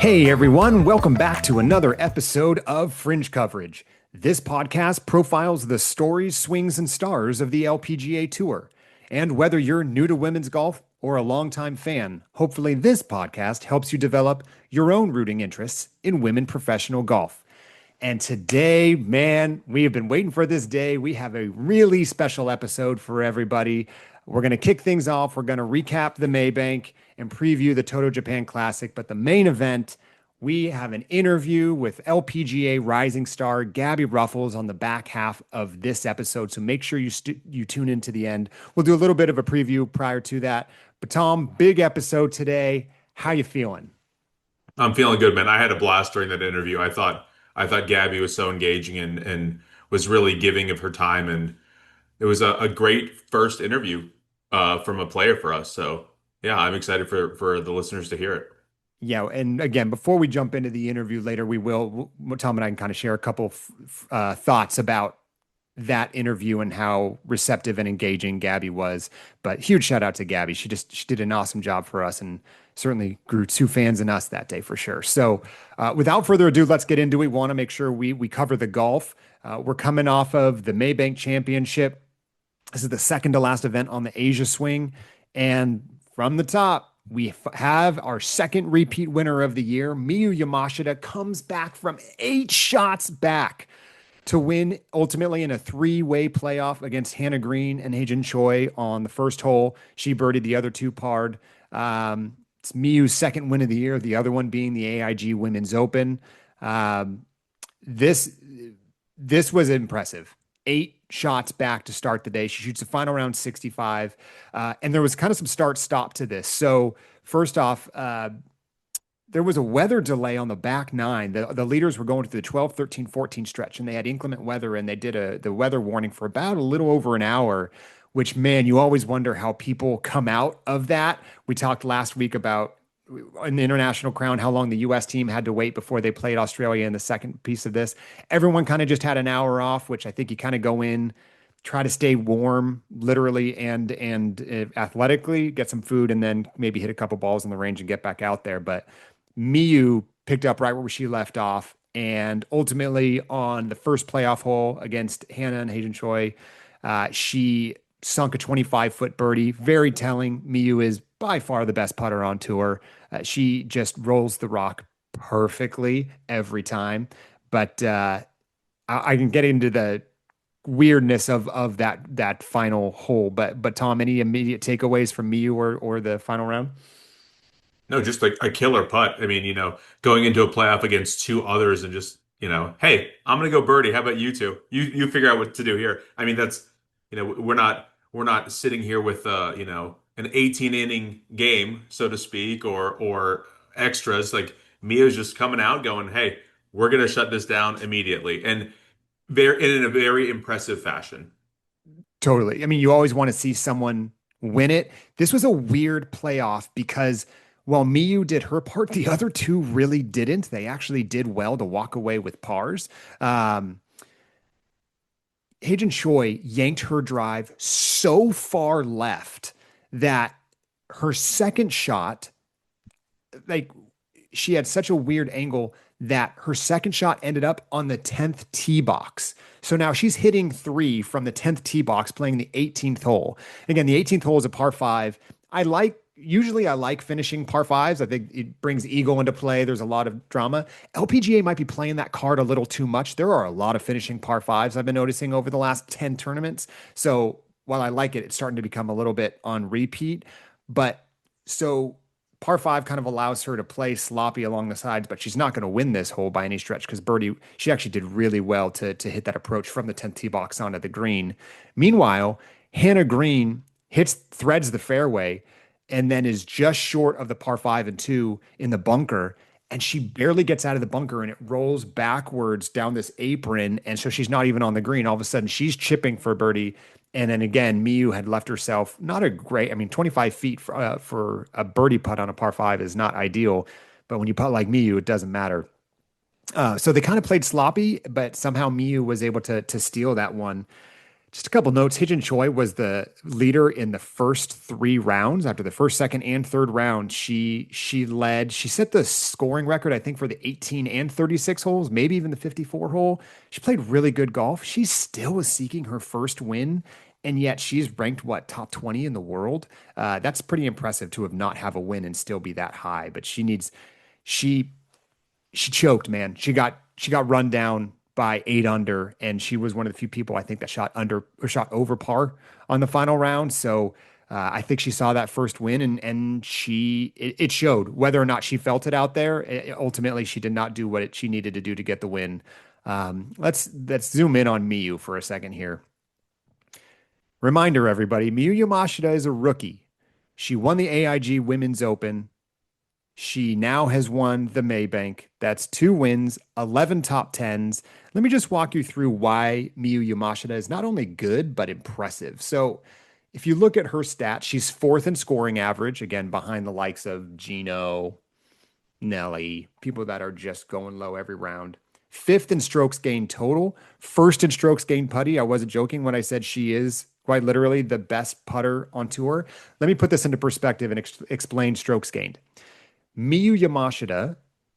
Hey everyone, welcome back to another episode of Fringe Coverage. This podcast profiles the stories, swings, and stars of the LPGA Tour. And whether you're new to women's golf or a longtime fan, hopefully this podcast helps you develop your own rooting interests in women professional golf. And today, man, we have been waiting for this day. We have a really special episode for everybody. We're going to kick things off. We're going to recap the Maybank and preview the Toto Japan Classic. But the main event, we have an interview with LPGA rising star Gabi Ruffels on the back half of this episode. So make sure you tune in to the end. We'll do a little bit of a preview prior to that. But Tom, big episode today. How you feeling? I'm feeling good, man. I had a blast during that interview. I thought Gabby was so engaging and was really giving of her time, and it was a great first interview from a player for us. So yeah, I'm excited for the listeners to hear it. Yeah, and again, before we jump into the interview later, Tom and I can kind of share a couple thoughts about that interview and how receptive and engaging Gabby was. But huge shout out to Gabby. She did an awesome job for us and certainly grew two fans in us that day for sure. So without further ado, let's get into it. We want to make sure we cover the golf. We're coming off of the Maybank Championship. This is the second to last event on the Asia Swing. And from the top, we have our second repeat winner of the year. Miyu Yamashita comes back from 8 shots back to win ultimately in a 3-way playoff against Hannah Green and Hei-Jin Choi on the first hole. She birdied the other 2 parred. It's Miyu's second win of the year, the other one being the AIG Women's Open. This was impressive. 8 shots back to start the day. She shoots the final round 65. And there was kind of some start-stop to this. So first off, there was a weather delay on the back 9. The leaders were going to the 12, 13, 14 stretch, and they had inclement weather, and they did the weather warning for about a little over an hour, which, man, you always wonder how people come out of that. We talked last week about in the International Crown, how long the U.S. team had to wait before they played Australia in the second piece of this. Everyone kind of just had an hour off, which I think you kind of go in, try to stay warm, literally and athletically, get some food, and then maybe hit a couple balls in the range and get back out there. But Miyu picked up right where she left off, and ultimately on the first playoff hole against Hannah and Hei-Jin Choi, she sunk a 25-foot birdie. Very telling. Miyu is by far the best putter on tour. She just rolls the rock perfectly every time. But I can get into the weirdness of that final hole. But Tom, any immediate takeaways from Miyu or the final round? No, just like a killer putt. I mean, going into a playoff against 2 others and just, hey, I'm gonna go birdie. How about you two? You figure out what to do here. I mean, that's, we're not sitting here with an 18 inning game, so to speak, or extras. Like Mia's just coming out going, hey, we're gonna shut this down immediately. And in a very impressive fashion. Totally. I mean, you always want to see someone win it. This was a weird playoff because while Miyu did her part, the other 2 really didn't. They actually did well to walk away with pars. Hei-Jin Choi yanked her drive so far left that her second shot, like she had such a weird angle that her second shot ended up on the 10th tee box. So now she's hitting 3 from the 10th tee box playing the 18th hole. Again, the 18th hole is a par 5. Usually I like finishing par 5s. I think it brings ego into play. There's a lot of drama. LPGA might be playing that card a little too much. There are a lot of finishing par 5s I've been noticing over the last 10 tournaments. So while I like it, it's starting to become a little bit on repeat. But so par 5 kind of allows her to play sloppy along the sides, but she's not going to win this hole by any stretch because she actually did really well to hit that approach from the 10th tee box onto the green. Meanwhile, Hannah Green threads the fairway and then is just short of the par 5 and 2 in the bunker. And she barely gets out of the bunker and it rolls backwards down this apron. And so she's not even on the green. All of a sudden she's chipping for birdie. And then again, Miyu had left herself not a great, 25 feet for a birdie putt on a par 5 is not ideal. But when you putt like Miyu, it doesn't matter. So they kind of played sloppy, but somehow Miyu was able to steal that one. Just a couple notes. Hijin Choi was the leader in the first three rounds. After the first, second, and third round, she led. She set the scoring record, I think, for the 18 and 36 holes, maybe even the 54 hole. She played really good golf. She still was seeking her first win, and yet she's ranked what, top 20 in the world. That's pretty impressive to have not have a win and still be that high. But she she choked, man. She got run down by 8 under, and she was one of the few people I think that shot under or shot over par on the final round. So I think she saw that first win, and it showed whether or not she felt it out there. Ultimately, she did not do what she needed to do to get the win. Let's zoom in on Miyu for a second here. Reminder, everybody: Miyu Yamashita is a rookie. She won the AIG Women's Open. She now has won the Maybank. That's 2 wins, 11 top tens. Let me just walk you through why Miyu Yamashita is not only good, but impressive. So, if you look at her stats, she's fourth in scoring average, again, behind the likes of Gino, Nelly, people that are just going low every round. Fifth in strokes gained total, first in strokes gained putty. I wasn't joking when I said she is quite literally the best putter on tour. Let me put this into perspective and explain strokes gained. Miyu Yamashita,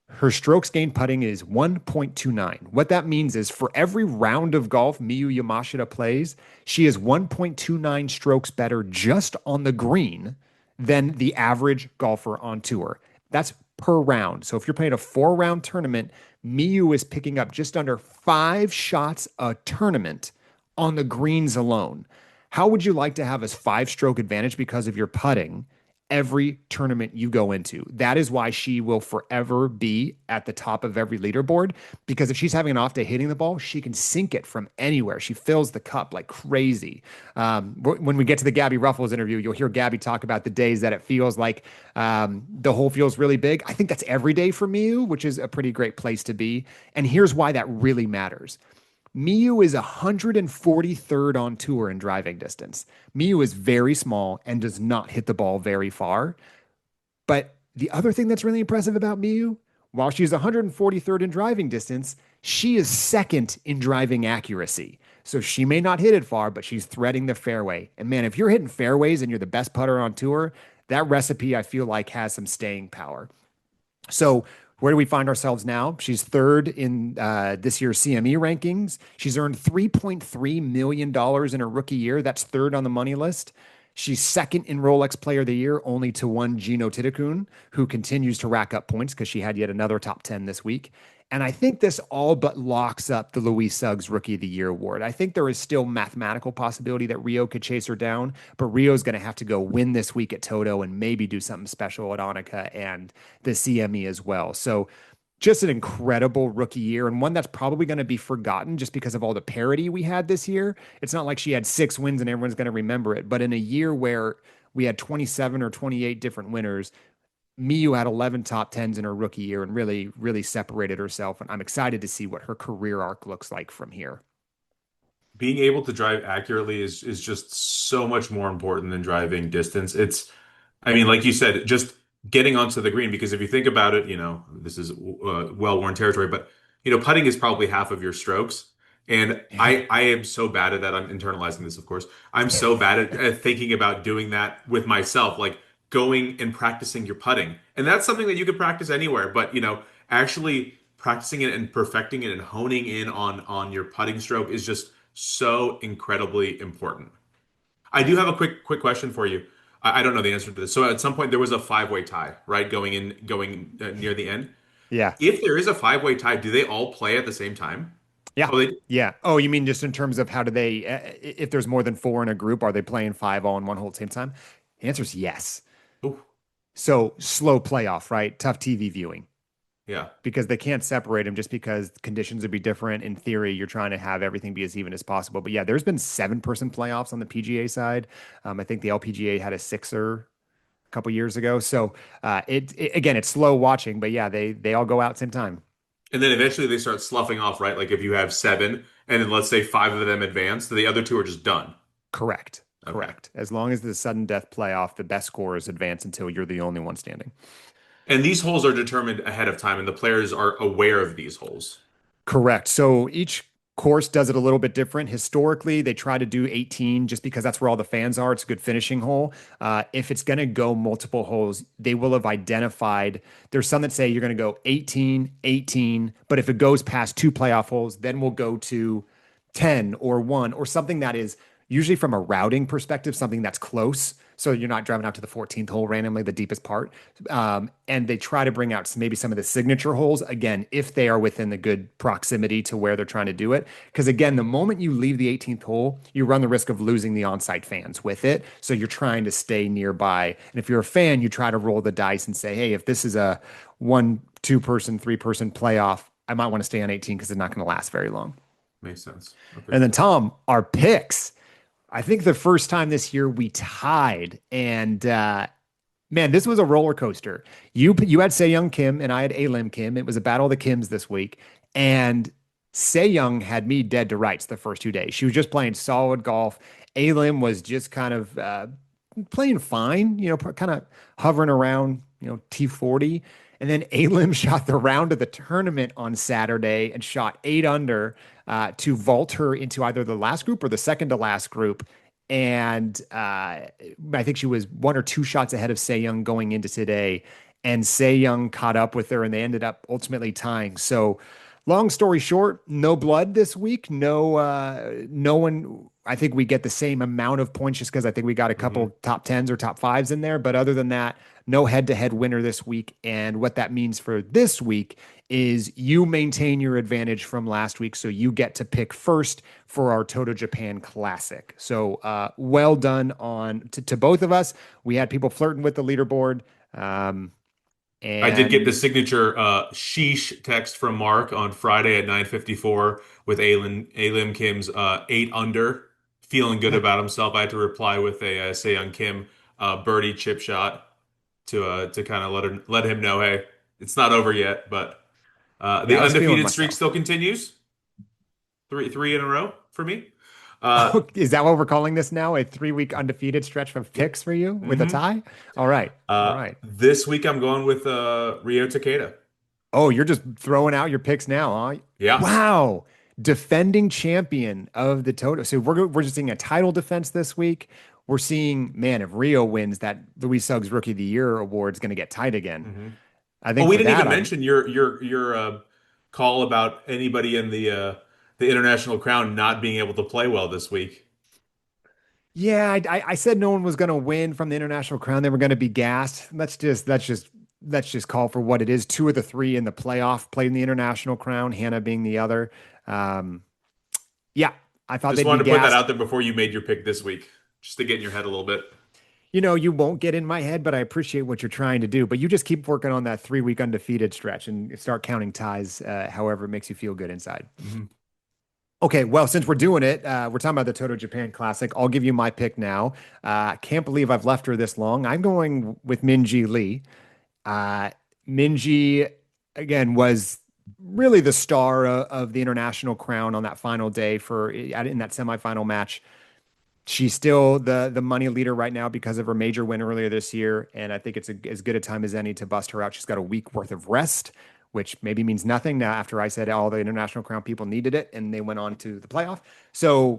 her strokes gained putting is 1.29. What that means is for every round of golf Miyu Yamashita plays, she is 1.29 strokes better just on the green than the average golfer on tour. That's per round. So if you're playing a 4 round tournament, Miyu is picking up just under 5 shots a tournament on the greens alone. How would you like to have a 5 stroke advantage because of your putting every tournament you go into? That is why she will forever be at the top of every leaderboard, because if she's having an off day hitting the ball, she can sink it from anywhere. She fills the cup like crazy. When we get to the Gabi Ruffels interview, you'll hear Gabi talk about the days that it feels like the hole feels really big. I think that's every day for Miyu, which is a pretty great place to be. And here's why that really matters. Miyu is 143rd on tour in driving distance. Miyu is very small and does not hit the ball very far. But the other thing that's really impressive about Miyu, while she's 143rd in driving distance, she is second in driving accuracy. So she may not hit it far, but she's threading the fairway. And man, if you're hitting fairways and you're the best putter on tour, that recipe I feel like has some staying power. So where do we find ourselves now? She's third in this year's CME rankings. She's earned $3.3 million in her rookie year. That's third on the money list. She's second in Rolex Player of the Year, only to one Gino Titakun, who continues to rack up points because she had yet another top 10 this week. And I think this all but locks up the Louis Suggs Rookie of the Year award. I think there is still mathematical possibility that Rio could chase her down, but Rio's going to have to go win this week at Toto and maybe do something special at Annika and the CME as well. So just an incredible rookie year, and one that's probably going to be forgotten just because of all the parity we had this year. It's not like she had 6 wins and everyone's going to remember it, but in a year where we had 27 or 28 different winners, Miyu had 11 top tens in her rookie year and really, really separated herself. And I'm excited to see what her career arc looks like from here. Being able to drive accurately is just so much more important than driving distance. I mean, like you said, just getting onto the green, because if you think about it, this is well-worn territory, but putting is probably half of your strokes. And I am so bad at that. I'm internalizing this, of course. I'm so bad at thinking about doing that with myself, like going and practicing your putting. And that's something that you could practice anywhere, but actually practicing it and perfecting it and honing in on your putting stroke is just so incredibly important. I do have a quick question for you. I don't know the answer to this. So at some point there was a five-way tie, right? Going near the end. Yeah. If there is a five-way tie, do they all play at the same time? Yeah. Oh, they. Yeah. Oh, you mean just in terms of how do they, if there's more than four in a group, are they playing five all in one hole at the same time? The answer is yes. Oh, So slow playoff, right? Tough TV viewing yeah. because they can't separate them just because conditions would be different. In theory, you're trying to have everything be as even as possible. But yeah, there's been 7-person playoffs on the PGA side. I think the LPGA had a sixer a couple years ago. So again, it's slow watching, but yeah, they all go out same time. And then eventually they start sloughing off, right? Like if you have seven, and then let's say five of them advance, the other two are just done. Correct. Okay. Correct. As long as the sudden death playoff, the best scorers advance until you're the only one standing. And these holes are determined ahead of time, and the players are aware of these holes. Correct. So each Course does it a little bit different. Historically, they try to do 18 just because that's where all the fans are. It's a good finishing hole. If it's going to go multiple holes, they will have identified. There's some that say you're going to go 18, 18, but if it goes past two playoff holes, then we'll go to 10 or one or something that is usually from a routing perspective, something that's close. So you're not driving out to the 14th hole randomly, the deepest part. And they try to bring out maybe some of the signature holes again, if they are within the good proximity to where they're trying to do it. Because again, the moment you leave the 18th hole, you run the risk of losing the on-site fans with it. So you're trying to stay nearby. And if you're a fan, you try to roll the dice and say, hey, if this is a one, two-person, three-person playoff, I might want to stay on 18 because it's not going to last very long. Makes sense. Okay, And then cool. Tom, our picks. I think the first time this year we tied, and man, this was a roller coaster. You had Se Young Kim, and I had Alim Kim. It was a battle of the Kims this week, and Se Young had me dead to rights the first 2 days. She was just playing solid golf. Alim was just kind of playing fine, kind of hovering around, T40. And then Alim shot the round of the tournament on Saturday and shot 8 under to vault her into either the last group or the second to last group. And I think she was one or two shots ahead of Se Young going into today. And Se Young caught up with her and they ended up ultimately tying. So long story short, no blood this week. No one. I think we get the same amount of points just because I think we got a Hmm. couple top tens or top fives in there. But other than that, no head-to-head winner this week. And what that means for this week is you maintain your advantage from last week, so you get to pick first for our Toto Japan Classic. So well done on to both of us. We had people flirting with the leaderboard. Um, I did get the and signature sheesh text from Mark on Friday at 9:54 with Alim Kim's 8 under, feeling good yeah, about himself. I had to reply with a Seung Kim birdie chip shot to kind of let him know, hey, it's not over yet, but yeah, the I was feeling undefeated streak myself. still continues. Three in a row for me. Uh, Is that what we're calling this now? A 3 week undefeated stretch of yeah. picks for you with a Hmm. tie? All right. All right. This week I'm going with Rio Takeda. Oh, you're just throwing out your picks now, huh? Yeah. Wow. Defending champion of the Toto. So we're just seeing a title defense this week. We're seeing, man, if Rio wins, that Louis Suggs Rookie of the Year award is going to get tight again. Hmm. I Oh, think we for didn't that, even I'm mention your call about anybody in the International Crown not being able to play well this week. yeah, I said no one was going to win from the International Crown. They were going to be gassed. Let's just call for what it is. Two of the three in the playoff played in the International Crown. Hannah being the other. Um, yeah, I thought Just they'd be wanted to put that out gassed. there before you made your pick this week, just to get in your head a little bit. You won't get in my head, but I appreciate what you're trying to do. But you just keep working on that 3 week undefeated stretch and start counting ties, however it makes you feel good inside. Hmm. Okay, well, since we're doing it, we're talking about the Toto Japan Classic. I'll give you my pick now. Can't believe I've left her this long. I'm going with Minji Lee. Uh, Minji, again, was really the star of the international crown on that final day in that semifinal match. She's still the money leader right now because of her major win earlier this year, and I think it's as good a time as any to bust her out. She's got a week worth of rest, which maybe means nothing now. After I said all the international crown people needed it, and they went on to the playoff, so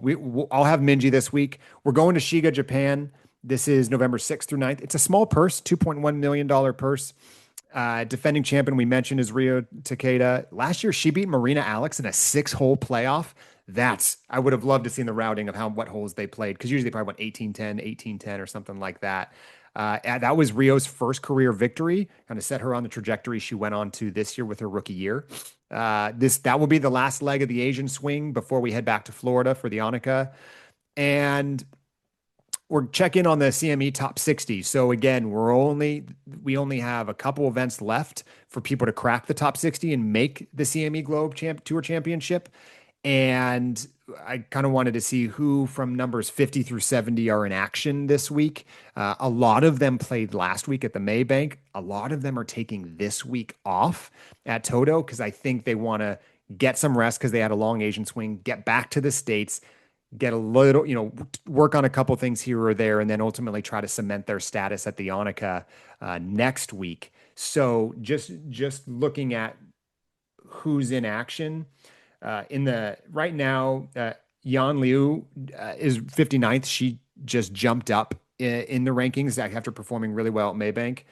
I'll have Minji this week. We're going to Shiga, Japan. This is November 6th through 9th. It's a small purse, $2.1 million purse. Defending champion we mentioned is Rio Takeda. Last year she beat Marina Alex in a 6 hole playoff. I would have loved to see the routing of what holes they played because usually they probably went 18-10, 18-10 or something like that. And that was Rio's first career victory, kind of set her on the trajectory she went on to this year with her rookie year. That will be the last leg of the Asian swing before we head back to Florida for the Annika. And we're checking on the CME top 60. So again, we only have a couple events left for people to crack the top 60 and make the CME Tour Championship. And I kind of wanted to see who from numbers 50 through 70 are in action this week. A lot of them played last week at the Maybank. A lot of them are taking this week off at Toto because I think they want to get some rest because they had a long Asian swing, get back to the States, get a little, work on a couple things here or there, and then ultimately try to cement their status at the Annika next week. So just looking at who's in action. In the right now, Yan Liu is 59th. She just jumped up in the rankings after performing really well at Maybank.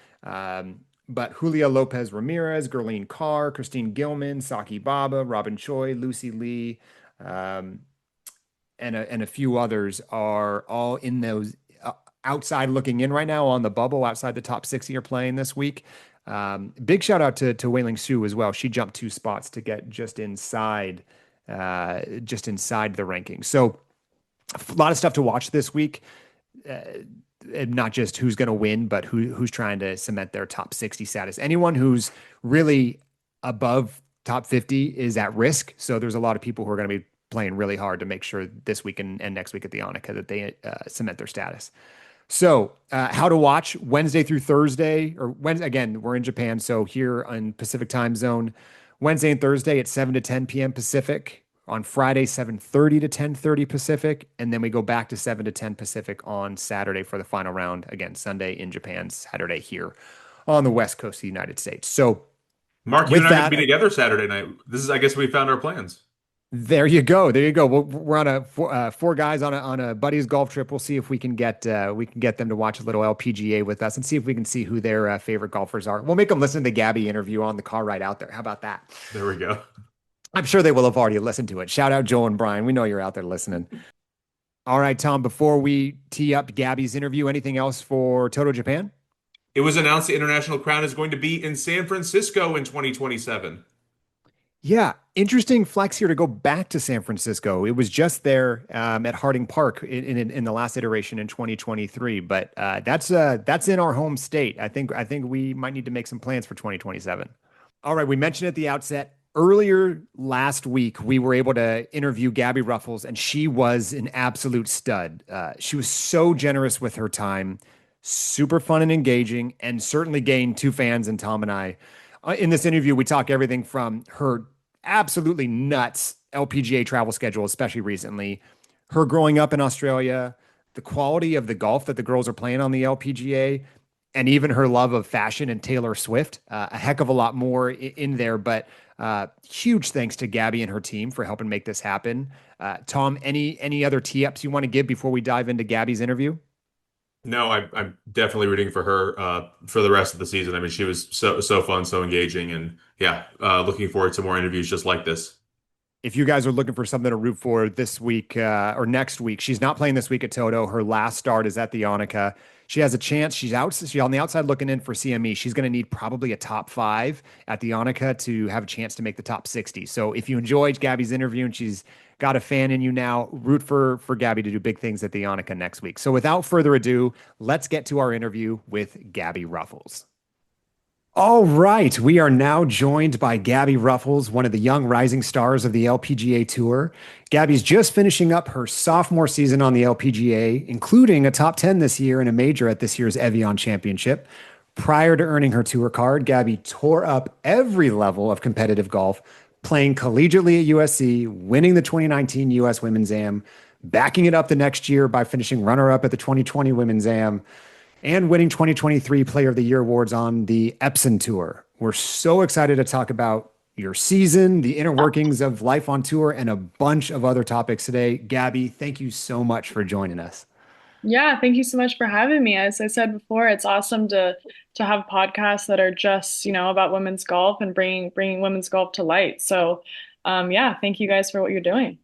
But Julia Lopez Ramirez, Gerlene Carr, Christine Gilman, Saki Baba, Robin Choi, Lucy Lee, um, and a few others are all in those outside looking in right now on the bubble outside the top 60 are playing this week. Big shout out to Wei Ling Su as well. She jumped 2 spots to get just inside the rankings. So a lot of stuff to watch this week. Uh, and not just who's going to win, but who's trying to cement their top 60 status. Anyone who's really above top 50 is at risk. So there's a lot of people who are going to be playing really hard to make sure this week and next week at the Annika that they cement their status. So, how to watch Wednesday through Thursday, or when again, we're in Japan, so here on Pacific time zone, Wednesday and Thursday at 7 to 10 p.m. Pacific. On Friday, 7:30 to 10:30 Pacific, and then we go back to 7 to 10 Pacific on Saturday for the final round. Again, Sunday in Japan, Saturday here on the West Coast of the United States. So, Mark, you with and I are going to that, be together Saturday night. This is, I guess, we found our plans. there you go. There you go. We're on a four guys on a buddies golf trip. We'll see if we can get them to watch a little LPGA with us and see if we can see who their favorite golfers are. We'll make them listen to the Gabi interview on the car ride out there. How about that? There we go. I'm sure they will have already listened to it. Shout out Joel and Brian. We know you're out there listening. All right, Tom. Before we tee up Gabi's interview, anything else for Toto Japan? It was announced the International Crown is going to be in San Francisco in 2027. Yeah, interesting flex here to go back to San Francisco. It was just there at Harding Park in the last iteration in 2023, but that's in our home state. I think we might need to make some plans for 2027. All right, we mentioned at the outset earlier last week we were able to interview Gabi Ruffels, and she was an absolute stud. She was so generous with her time, super fun and engaging, and certainly gained 2 fans in Tom and I. In this interview, we talk everything from her absolutely nuts LPGA travel schedule, especially recently, her growing up in Australia, the quality of the golf that the girls are playing on the LPGA, and even her love of fashion and Taylor Swift. A heck of a lot more in there, but huge thanks to Gabi and her team for helping make this happen. Tom, any other tee ups you want to give before we dive into Gabi's interview? No, I'm definitely rooting for her for the rest of the season. I mean, she was so fun, so engaging, and yeah, looking forward to more interviews just like this. If you guys are looking for something to root for this week or next week, she's not playing this week at Toto. Her last start is at the Annika. She has a chance. She's on the outside looking in for CME. She's going to need probably a top 5 at the Annika to have a chance to make the top 60. So if you enjoyed Gabi's interview and she's got a fan in you now, root for Gabi to do big things at the Annika next week. So without further ado, let's get to our interview with Gabi Ruffels. All right, we are now joined by Gabi Ruffels, one of the young rising stars of the LPGA Tour. Gabi's just finishing up her sophomore season on the LPGA, including a top 10 this year and a major at this year's Evian Championship. Prior to earning her tour card, Gabi tore up every level of competitive golf, playing collegiately at USC, winning the 2019 US Women's Am, backing it up the next year by finishing runner-up at the 2020 Women's Am, and winning 2023 Player of the Year awards on the Epson Tour. We're so excited to talk about your season, the inner workings of life on tour, and a bunch of other topics today. Gabi, thank you so much for joining us. Yeah, thank you so much for having me. As I said before, it's awesome to have podcasts that are just, about women's golf and bringing women's golf to light. So, yeah, thank you guys for what you're doing.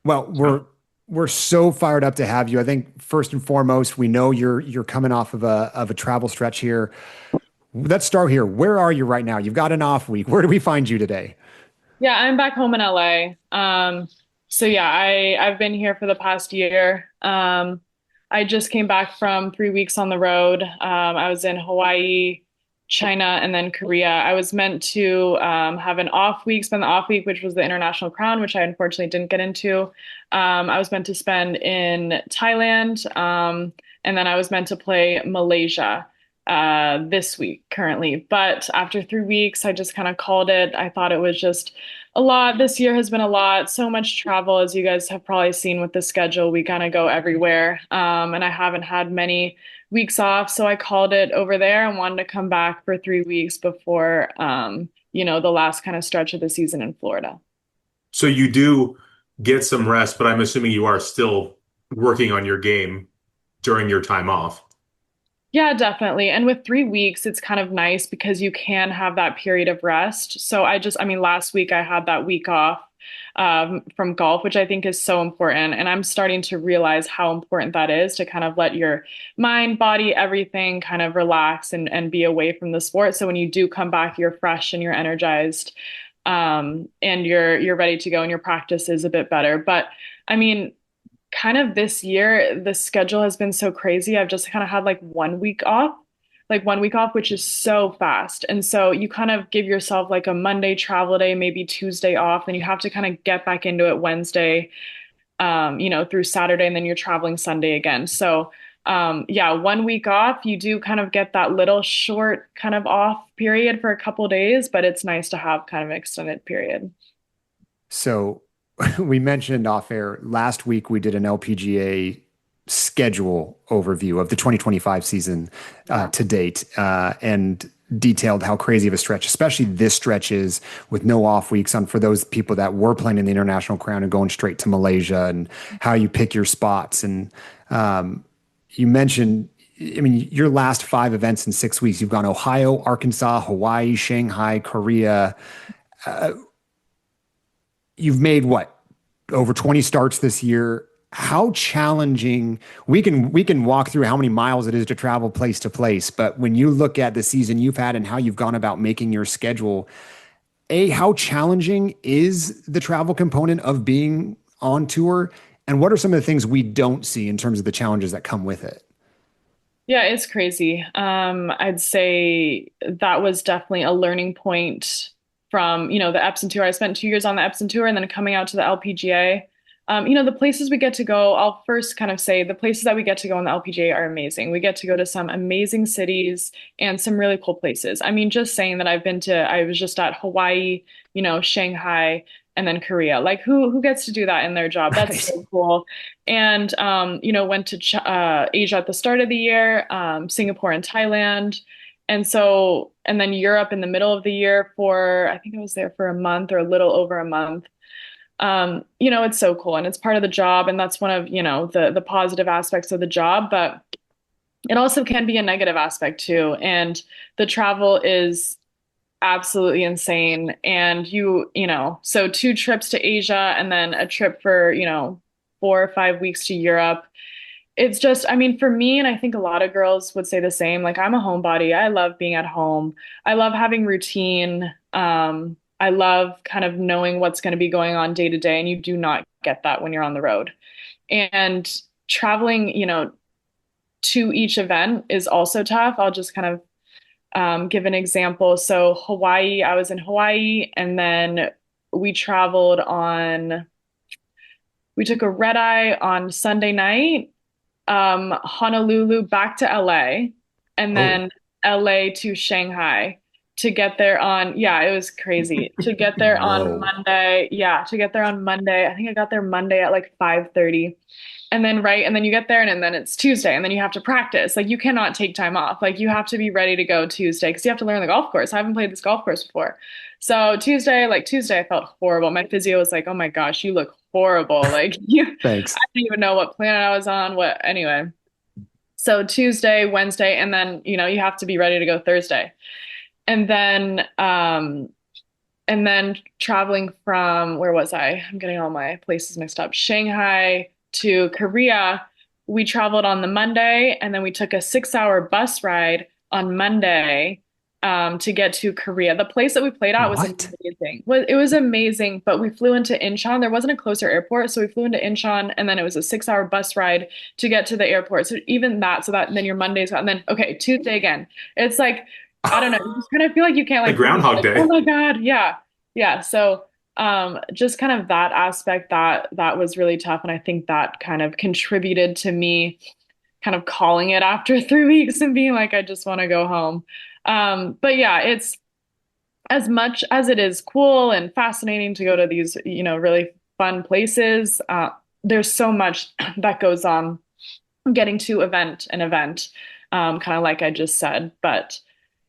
Well, we're so fired up to have you. I think first and foremost, we know you're coming off of a travel stretch here. Let's start here. Where are you right now? You've got an off week. Where do we find you today? Yeah, I'm back home in LA. So yeah, I've been here for the past year. I just came back from 3 weeks on the road. I was in Hawaii, China, and then Korea. I was meant to have an off week, spend the off week, which was the International Crown, which I unfortunately didn't get into. I was meant to spend in Thailand, and then I was meant to play Malaysia this week currently. But after 3 weeks, I just kind of called it. I thought it was just a lot. This year has been a lot. So much travel, as you guys have probably seen with the schedule. We kind of go everywhere. And I haven't had many weeks off. So I called it over there and wanted to come back for 3 weeks before, the last kind of stretch of the season in Florida. So you do get some rest, but I'm assuming you are still working on your game during your time off. Yeah, definitely. And with 3 weeks, it's kind of nice because you can have that period of rest. So I mean, last week I had that week off from golf, which I think is so important. And I'm starting to realize how important that is to kind of let your mind, body, everything kind of relax and be away from the sport. So when you do come back, you're fresh and you're energized, and you're ready to go and your practice is a bit better. But I mean, kind of this year, the schedule has been so crazy. I've just kind of had like 1 week off, which is so fast. And so you kind of give yourself like a Monday travel day, maybe Tuesday off, then you have to kind of get back into it Wednesday, through Saturday, and then you're traveling Sunday again. So, yeah, 1 week off, you do kind of get that little short kind of off period for a couple days, but it's nice to have kind of an extended period. So we mentioned off air last week we did an LPGA schedule overview of the 2025 season Yeah. to date, and detailed how crazy of a stretch, especially this stretch is with no off weeks on for those people that were playing in the International Crown and going straight to Malaysia and how you pick your spots. And you mentioned, I mean, your last 5 events in 6 weeks, you've gone Ohio, Arkansas, Hawaii, Shanghai, Korea. You've made what, over 20 starts this year. How challenging, we can walk through how many miles it is to travel place to place, but when you look at the season you've had and how you've gone about making your schedule, how challenging is the travel component of being on tour? And what are some of the things we don't see in terms of the challenges that come with it? Yeah, it's crazy. I'd say that was definitely a learning point from, the Epson tour. I spent 2 years on the Epson tour and then coming out to the LPGA. The places we get to go, I'll first kind of say the places that we get to go on the LPGA are amazing. We get to go to some amazing cities and some really cool places. I mean, just saying that I was just at Hawaii, Shanghai, and then Korea. Like who gets to do that in their job? That's Right. so cool. And went to Asia at the start of the year, Singapore and Thailand. And then Europe in the middle of the year for, I think I was there for a month or a little over a month. It's so cool and it's part of the job. And that's one of, the positive aspects of the job, but it also can be a negative aspect too. And the travel is absolutely insane. And so 2 trips to Asia and then a trip for, 4 or 5 weeks to Europe. It's just, I mean, for me, and I think a lot of girls would say the same, like I'm a homebody. I love being at home. I love having routine. I love kind of knowing what's going to be going on day to day, and you do not get that when you're on the road. And traveling, to each event is also tough. I'll just kind of give an example. So Hawaii, I was in Hawaii, and then we traveled on, we took a red eye on Sunday night, Honolulu back to LA, and Oh, then LA to Shanghai to get there on, yeah, it was crazy. To get there on whoa. Monday, yeah, to get there on Monday. I think I got there Monday at like 5:30. And then you get there and then it's Tuesday and then you have to practice. Like you cannot take time off. Like you have to be ready to go Tuesday because you have to learn the golf course. I haven't played this golf course before. So Tuesday, I felt horrible. My physio was like, "Oh my gosh, you look horrible." Like Thanks. I didn't even know what planet I was on. What anyway. So Tuesday, Wednesday, and then you have to be ready to go Thursday. And then traveling from where was I? I'm getting all my places mixed up. Shanghai to Korea, we traveled on the Monday and then we took a 6 hour bus ride on Monday to get to Korea. The place that we played at was What? amazing. It was amazing, but we flew into Incheon. There wasn't a closer airport, so we flew into Incheon and then it was a 6 hour bus ride to get to the airport. So even that, so that and then your Monday's and then okay, Tuesday again. It's like I don't know, you just kind of feel like you can't Like like breathe. Groundhog Like, oh Day. my God, yeah. Yeah. So just kind of that aspect that was really tough. And I think that kind of contributed to me kind of calling it after 3 weeks and being like, I just want to go home. But yeah, it's as much as it is cool and fascinating to go to these, really fun places, there's so much that goes on getting to an event, kind of like I just said. But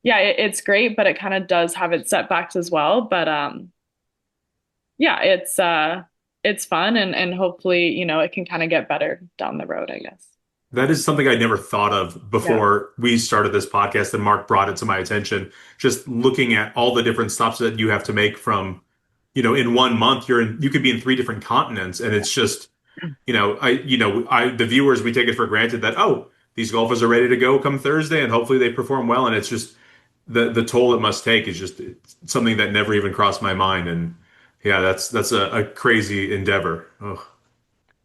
yeah, it's great, but it kind of does have its setbacks as well. But yeah, it's fun and hopefully, it can kind of get better down the road, I guess. That is something I never thought of Yeah. before we started this podcast, and Mark brought it to my attention. Just looking at all the different stops that you have to make from, in 1 month, you could be in three different continents, and it's just, the viewers, we take it for granted that, oh, these golfers are ready to go come Thursday, and hopefully they perform well, and it's just the toll it must take is just something that never even crossed my mind, and yeah, that's a crazy endeavor. Ugh.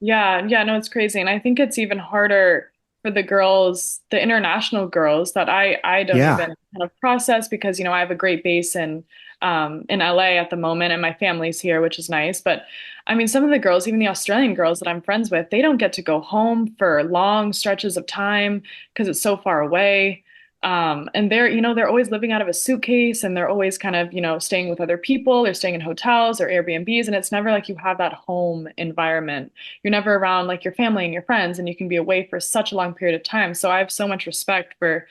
Yeah, yeah, no, it's crazy. And I think it's even harder for the girls, the international girls that I don't Yeah. even kind of process because, I have a great base in LA at the moment and my family's here, which is nice. But I mean, some of the girls, even the Australian girls that I'm friends with, they don't get to go home for long stretches of time because it's so far away. And they're always living out of a suitcase and they're always kind of, staying with other people. They're staying in hotels or Airbnbs, and it's never like you have that home environment. You're never around like your family and your friends, and you can be away for such a long period of time. So I have so much respect for,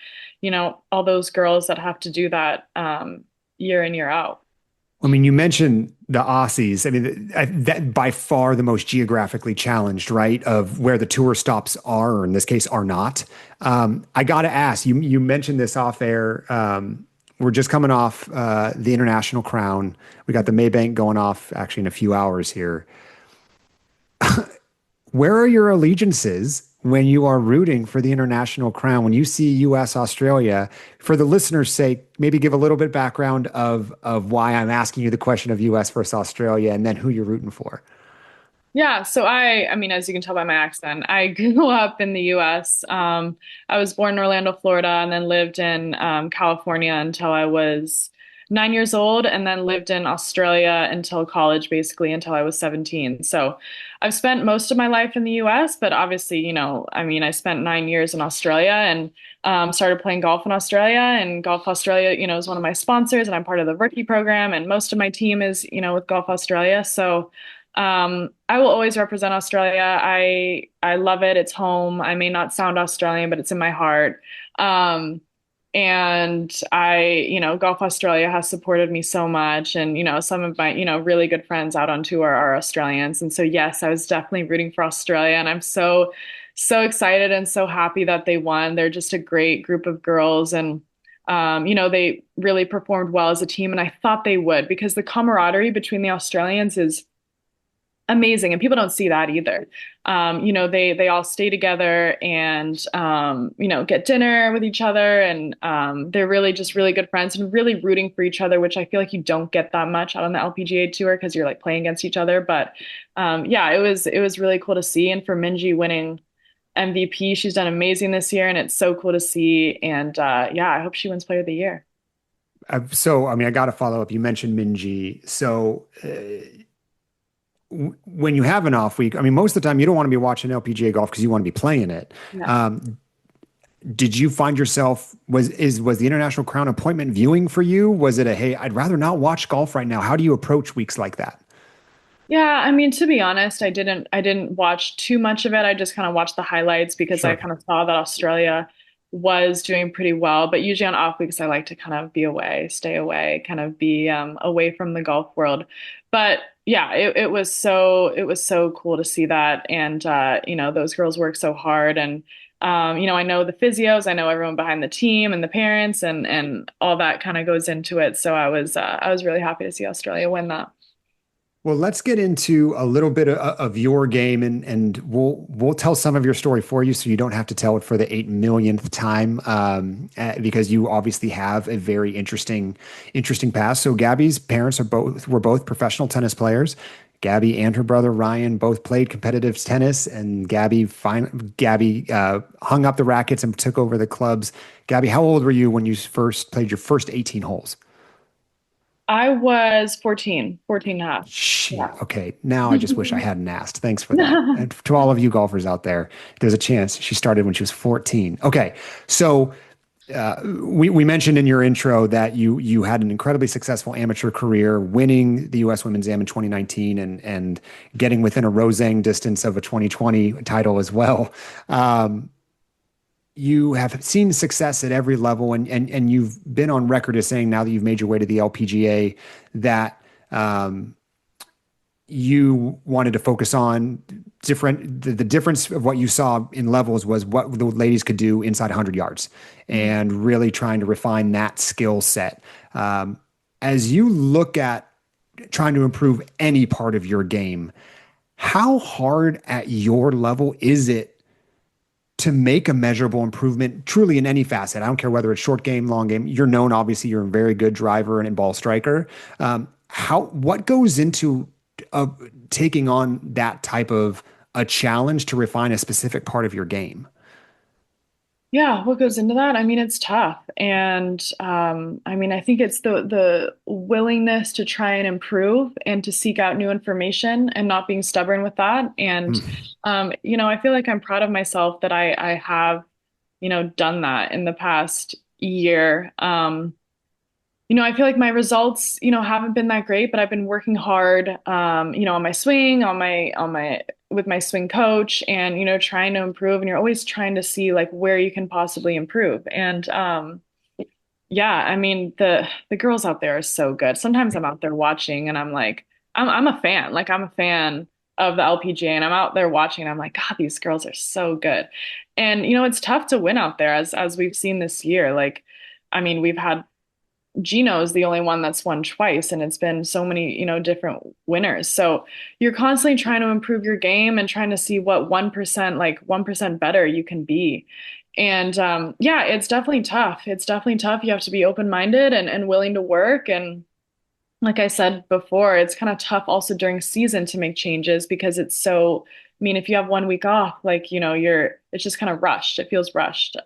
all those girls that have to do that year in, year out. I mean, you mentioned the Aussies. I mean, that by far the most geographically challenged, right? Of where the tour stops are, or in this case, are not. I got to ask you. mentioned this off air. We're just coming off the International Crown. We got the Maybank going off actually in a few hours here. Where are your allegiances when you are rooting for the International Crown? When you see U.S. Australia, for the listeners' sake, maybe give a little bit background of why I'm asking you the question of U.S. versus Australia, and then who you're rooting for. Yeah, so I mean, as you can tell by my accent, I grew up in the US. I was born in Orlando, Florida, and then lived in California until I was 9 years old, and then lived in Australia until college, basically until I was 17. So I've spent most of my life in the US, but obviously, I mean, I spent 9 years in Australia and started playing golf in Australia, and Golf Australia, is one of my sponsors, and I'm part of the rookie program, and most of my team is, with Golf Australia. So I will always represent Australia. I love it. It's home. I may not sound Australian, but it's in my heart. Um, and Golf Australia has supported me so much. And, some of my, really good friends out on tour are Australians. And so, yes, I was definitely rooting for Australia. And I'm so, so excited and so happy that they won. They're just a great group of girls. And, they really performed well as a team. And I thought they would because the camaraderie between the Australians is amazing, and people don't see that either. They all stay together and get dinner with each other, and they're really just really good friends and really rooting for each other, which I feel like you don't get that much out on the LPGA tour because you're like playing against each other. But yeah, it was really cool to see, and for Minji winning MVP, she's done amazing this year, and it's so cool to see. And yeah, I hope she wins Player of the Year. So, I mean, I got to follow up. You mentioned Minji. So, when you have an off week, I mean, most of the time you don't want to be watching LPGA golf because you want to be playing it. Yeah. Did you find yourself was the International Crown appointment viewing for you? Was it a hey, I'd rather not watch golf right now? How do you approach weeks like that? Yeah, I mean, to be honest, I didn't watch too much of it. I just kind of watched the highlights because I Sure. kind of saw that Australia was doing pretty well. But usually on off weeks, I like to kind of be away, stay away, kind of be away from the golf world. But yeah, it was so cool to see that. And those girls work so hard. And I know the physios, I know everyone behind the team and the parents and all that kind of goes into it. So I was really happy to see Australia win that. Well, let's get into a little bit of your game, and we'll tell some of your story for you, so you don't have to tell it for the 8 millionth time, because you obviously have a very interesting past. So, Gabby's parents were both professional tennis players. Gabby and her brother Ryan both played competitive tennis, and Gabby hung up the rackets and took over the clubs. Gabby, how old were you when you first played your first 18 holes? I was 14 and a half. Shit. Yeah. Okay. Now I just wish I hadn't asked. Thanks for that. And to all of you golfers out there, there's a chance she started when she was 14. Okay. So we mentioned in your intro that you had an incredibly successful amateur career, winning the U.S. Women's Am in 2019 and getting within a Roseng distance of a 2020 title as well. You have seen success at every level, and you've been on record as saying now that you've made your way to the LPGA that you wanted to focus on the difference of what you saw in levels was what the ladies could do inside 100 yards and really trying to refine that skill set. As you look at trying to improve any part of your game, how hard at your level is it to make a measurable improvement truly in any facet? I don't care whether it's short game, long game. You're known, obviously, you're a very good driver and ball striker. What goes into uh, taking on that type of a challenge to refine a specific part of your game? Yeah, what goes into that? I mean, it's tough. And I mean, I think it's the willingness to try and improve and to seek out new information and not being stubborn with that. And Mm. I feel like I'm proud of myself that I have, done that in the past year. I feel like my results, haven't been that great, but I've been working hard, on my swing, with my swing coach and, trying to improve. And you're always trying to see like where you can possibly improve. And, yeah, I mean, the girls out there are so good. Sometimes I'm out there watching and I'm like, I'm a fan. Like I'm a fan of the LPGA and I'm out there watching and I'm like, God, these girls are so good. And, it's tough to win out there as we've seen this year. Like, I mean, we've had Gino is the only one that's won twice, and it's been so many, different winners. So you're constantly trying to improve your game and trying to see what 1%, like 1% better you can be. And yeah, it's definitely tough. It's definitely tough. You have to be open-minded and willing to work. And like I said before, it's kind of tough also during season to make changes because it's so, I mean, if you have 1 week off, like, it's just kind of rushed. It feels rushed.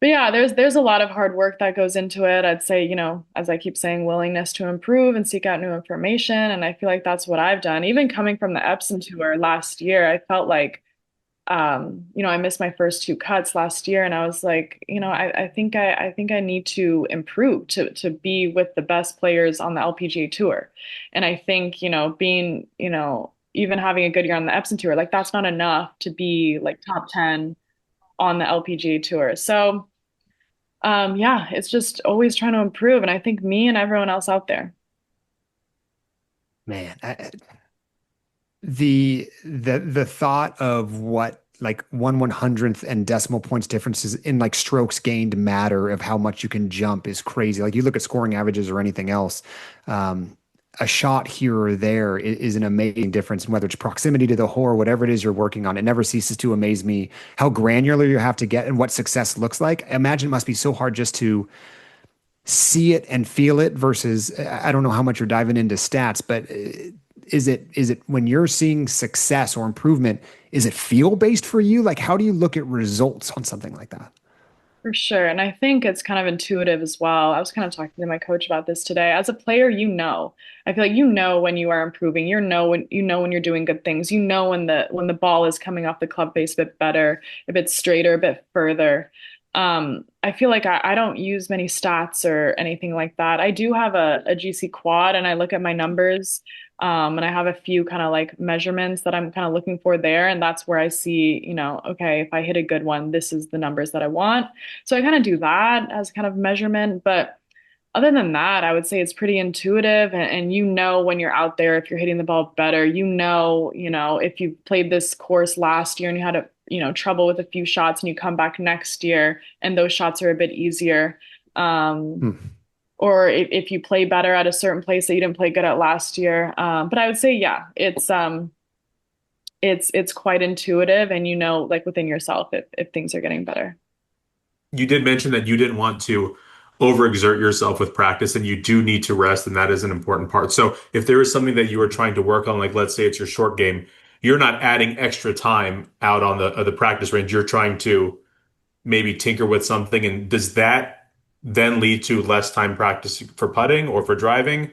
But yeah, there's a lot of hard work that goes into it. I'd say, as I keep saying, willingness to improve and seek out new information. And I feel like that's what I've done. Even coming from the Epson tour last year, I felt like, I missed my first two cuts last year, and I was like, I think I need to improve to be with the best players on the LPGA tour. And I think, being, even having a good year on the Epson tour, like that's not enough to be like top 10 on the LPGA tour. So, yeah, it's just always trying to improve. And I think me and everyone else out there. Man, the thought of what like 1/100th and decimal points differences in like strokes gained matter of how much you can jump is crazy. Like you look at scoring averages or anything else, a shot here or there is an amazing difference. And whether it's proximity to the hole or whatever it is you're working on, it never ceases to amaze me how granular you have to get and what success looks like. I imagine it must be so hard just to see it and feel it versus I don't know how much you're diving into stats, but is it when you're seeing success or improvement, is it feel based for you? Like how do you look at results on something like that? For sure. And I think it's kind of intuitive as well. I was kind of talking to my coach about this today. As a player, I feel like when you are improving, when you're doing good things, when the ball is coming off the club face a bit better, a bit straighter, a bit further. I feel like I don't use many stats or anything like that. I do have a GC quad and I look at my numbers. And I have a few kind of like measurements that I'm kind of looking for there. And that's where I see, okay, if I hit a good one, this is the numbers that I want. So I kind of do that as kind of measurement. But other than that, I would say it's pretty intuitive and when you're out there, if you're hitting the ball better, if you played this course last year and you had trouble with a few shots and you come back next year and those shots are a bit easier. Um, Hmm. or if you play better at a certain place that you didn't play good at last year. But I would say, yeah, it's quite intuitive and like within yourself if things are getting better. You did mention that you didn't want to overexert yourself with practice and you do need to rest, and that is an important part. So if there is something that you are trying to work on, like let's say it's your short game, you're not adding extra time out on the practice range. You're trying to maybe tinker with something. And does that then lead to less time practice for putting or for driving?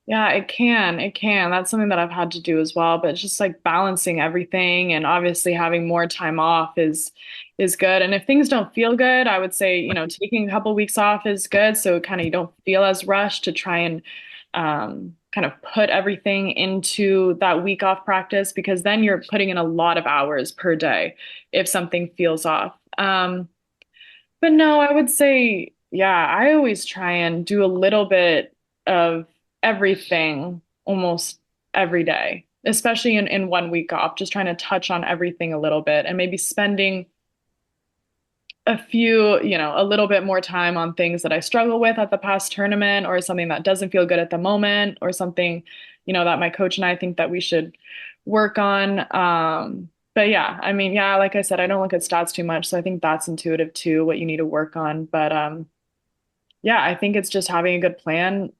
Yeah, it can. It can. That's something that I've had to do as well, but it's just like balancing everything and obviously having more time off is good. And if things don't feel good, I would say, taking a couple of weeks off is good. So kind of you don't feel as rushed to try and kind of put everything into that week off practice because then you're putting in a lot of hours per day if something feels off. But no, I would say, yeah, I always try and do a little bit of everything almost every day, especially in 1 week off, just trying to touch on everything a little bit and maybe spending a few, a little bit more time on things that I struggle with at the past tournament or something that doesn't feel good at the moment or something, that my coach and I think that we should work on. But yeah, I mean, yeah, like I said, I don't look at stats too much, so I think that's intuitive too, what you need to work on. But yeah, I think it's just having a good plan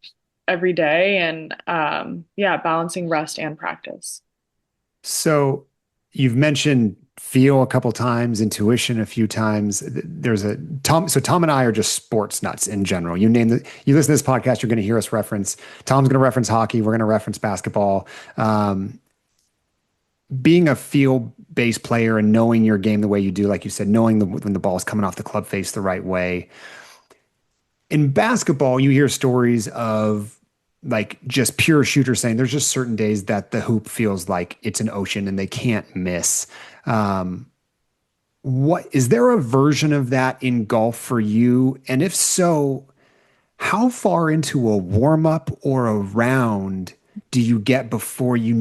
every day and yeah, balancing rest and practice. So you've mentioned feel a couple times, intuition a few times. There's a Tom. So Tom and I are just sports nuts in general. You listen to this podcast, you're going to hear us reference. Tom's going to reference hockey. We're going to reference basketball. Being a feel-based player and knowing your game the way you do, like you said, knowing when the ball's coming off the club face the right way. In basketball, you hear stories of like just pure shooters saying there's just certain days that the hoop feels like it's an ocean and they can't miss. Um, what is there a version of that in golf for you? And if so, how far into a warm up or a round do you get before you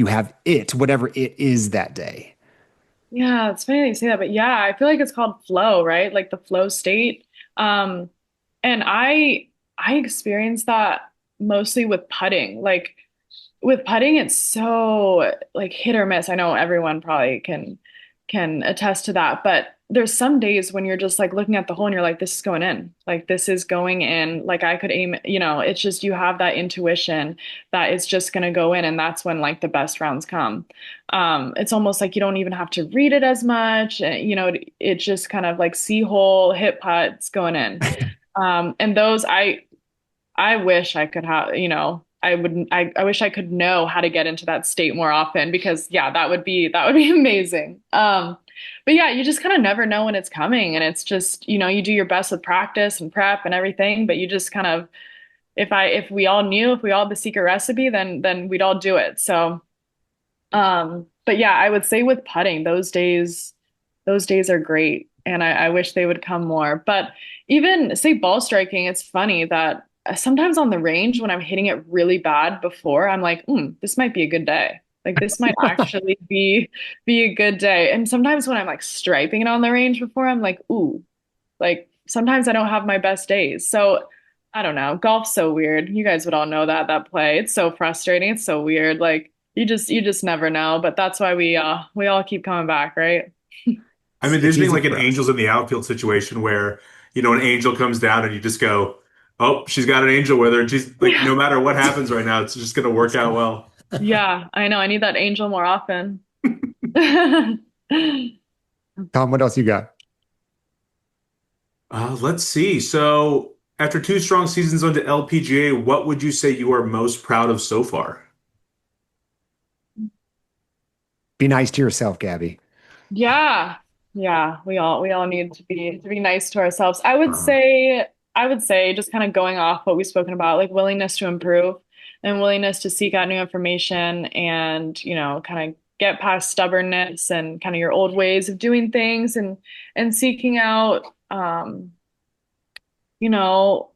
have it, whatever it is that day? Yeah, it's funny that you say that, but yeah, I feel like it's called flow, right? Like the flow state. Um, and I experienced that mostly with putting. Like with putting, it's so like hit or miss. I know everyone probably can attest to that, but there's some days when you're just like looking at the hole and you're like, this is going in. Like this is going in. Like I could aim, it's just you have that intuition that it's just gonna go in, and that's when like the best rounds come. It's almost like you don't even have to read it as much. It just kind of like see hole, hit putts going in. And those I wish I could have, I would I wish I could know how to get into that state more often because yeah, that would be amazing. But yeah, you just kind of never know when it's coming and it's just, you do your best with practice and prep and everything, but you just kind of if we all knew, if we all had the secret recipe, then we'd all do it. So but yeah, I would say with putting, those days are great. And I wish they would come more. But even say ball striking, it's funny that sometimes on the range when I'm hitting it really bad before, I'm like, this might be a good day. Like this might actually be a good day. And sometimes when I'm like striping it on the range before, I'm like, ooh, like sometimes I don't have my best days. So I don't know. Golf's so weird. You guys would all know that play. It's so frustrating. It's so weird. Like you just never know. But that's why we all keep coming back, right? I It's, mean, it's envisioning easy like an for us. angels in the outfield situation where, an angel comes down and you just go, oh, she's got an angel with her. And she's like, Yeah. no matter what happens right now, it's just going to work out well. Yeah, I know. I need that angel more often. Tom, what else you got? Let's see. So, after two strong seasons onto LPGA, what would you say you are most proud of so far? Be nice to yourself, Gabby. Yeah. Yeah, we all need to be nice to ourselves. I would Uh, say I would say just kind of going off what we've spoken about, like willingness to improve and willingness to seek out new information and, kind of get past stubbornness and kind of your old ways of doing things and seeking out you know,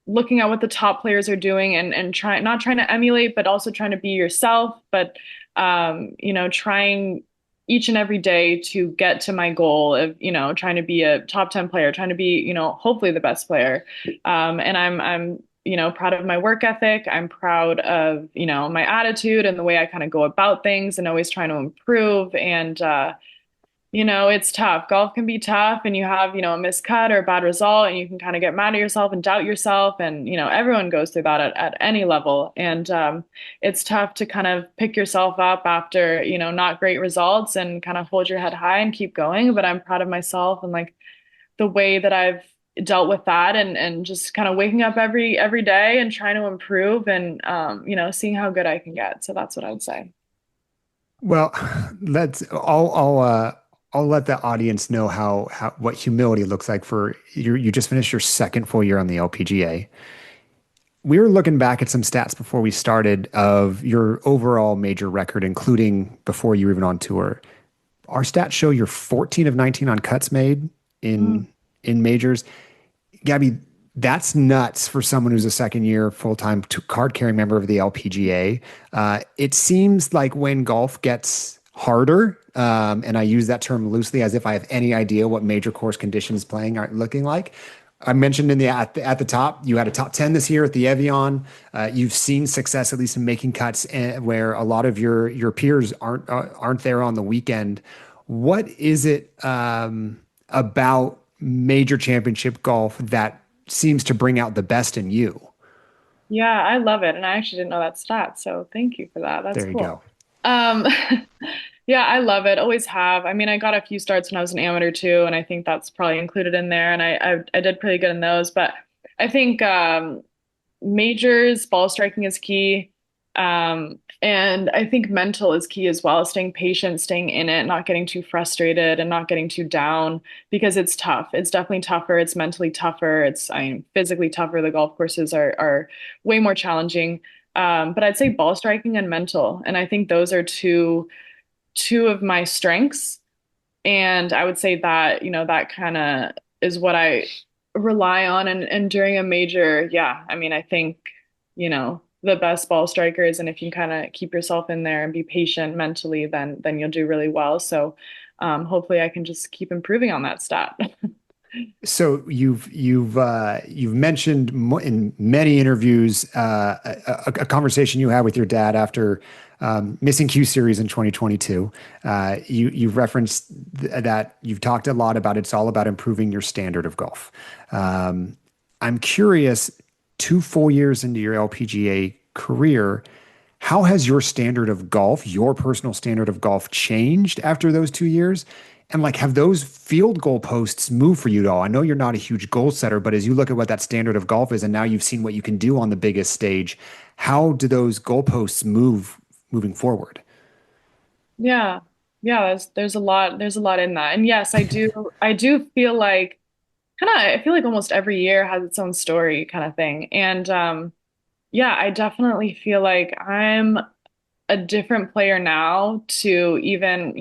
looking at what the top players are doing and trying not trying to emulate, but also trying to be yourself, but trying each and every day to get to my goal of, trying to be a top 10 player, trying to be, hopefully the best player. And I'm proud of my work ethic. I'm proud of, my attitude and the way I kind of go about things and always trying to improve. And it's tough. Golf can be tough and you have, a miscut or a bad result and you can kind of get mad at yourself and doubt yourself. And, everyone goes through that at any level. And it's tough to kind of pick yourself up after, not great results and kind of hold your head high and keep going. But I'm proud of myself and like the way that I've dealt with that and just kind of waking up every day and trying to improve and seeing how good I can get. So that's what I would say. Well, I'll let the audience know how what humility looks like for you. You just finished your second full year on the LPGA. We were looking back at some stats before we started of your overall major record, including before you were even on tour. Our stats show you're 14 of 19 on cuts made Mm. in majors. Gabby, That's nuts for someone who's a second year full-time card carrying member of the LPGA. It seems like when golf gets harder, and I use that term loosely as if I have any idea what major course conditions playing are looking like. I mentioned at the top, you had a top 10 this year at the Evian. You've seen success, at least in making cuts, where a lot of your peers aren't there on the weekend. What is it about major championship golf that seems to bring out the best in you? Yeah, I love it. And I actually didn't know that stat. So thank you for that. That's There you cool. go. Um, yeah, I love it. Always have. I mean, I got a few starts when I was an amateur too, and I think that's probably included in there. And I did pretty good in those. But I think majors, ball striking is key. And I think mental is key as well, staying patient, staying in it, not getting too frustrated and not getting too down because it's tough. It's definitely tougher. It's mentally tougher. I mean, physically tougher. The golf courses are way more challenging. But I'd say ball striking and mental. And I think those are two of my strengths. And I would say that, that kind of is what I rely on. And during a major, yeah, I mean, I think, the best ball strikers, and if you kind of keep yourself in there and be patient mentally, then you'll do really well. So hopefully I can just keep improving on that stat. So you've mentioned in many interviews a conversation you had with your dad after missing Q Series in 2022. You've referenced that you've talked a lot about it's all about improving your standard of golf. I'm curious, 2 full years into your LPGA career, how has your standard of golf, your personal standard of golf, changed after those 2 years? And like, have those field goal posts moved for you at all? I know you're not a huge goal setter, but as you look at what that standard of golf is, and now you've seen what you can do on the biggest stage, how do those goalposts move moving forward? Yeah. Yeah, there's a lot in that. And yes, I do feel like I feel like almost every year has its own story kind of thing. And yeah, I definitely feel like I'm a different player now to even,